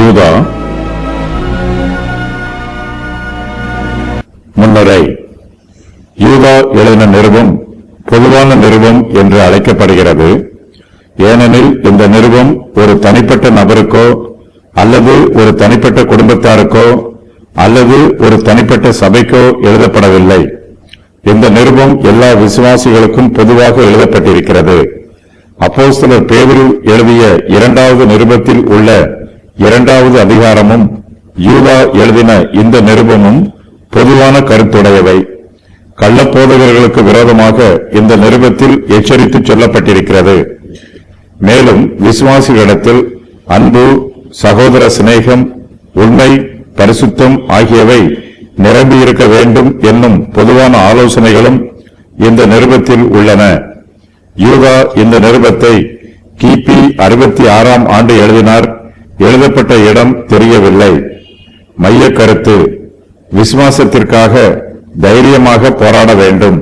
யூதா. முன்னுரை. யூதா எழுதின நிருபம் பொதுவான நிருபம் என்று அழைக்கப்படுகிறது. ஏனெனில் இந்த நிருபம் ஒரு தனிப்பட்ட நபருக்கோ அல்லது ஒரு தனிப்பட்ட குடும்பத்தாருக்கோ அல்லது ஒரு தனிப்பட்ட சபைக்கோ எழுதப்படவில்லை. இந்த நிருபம் எல்லா விசுவாசிகளுக்கும் பொதுவாக எழுதப்பட்டிருக்கிறது. அப்போஸ்தலர் பேதுரு எழுதிய 2வது நிருபத்தில் உள்ள 2வது அதிகாரமும் யூதா எழுதின இந்த நிருபமும் பொதுவான கருத்துடையவை. கள்ளப்போதகர்களுக்கு விரோதமாக இந்த நிருபத்தில் எச்சரித்து சொல்லப்பட்டிருக்கிறது. மேலும் விசுவாசிகளிடத்தில் அன்பு, சகோதர சிநேகம், உண்மை, பரிசுத்தம் ஆகியவை நிரம்பியிருக்க வேண்டும் என்னும் பொதுவான ஆலோசனைகளும் இந்த நிருபத்தில் உள்ளன. யூதா இந்த நிருபத்தை கிபி 66ஆம் ஆண்டு எழுதினார். எழுதப்பட்ட இடம் தெரியவில்லை. மைய கருத்து: விசுவாசத்திற்காக தைரியமாக போராட வேண்டும்.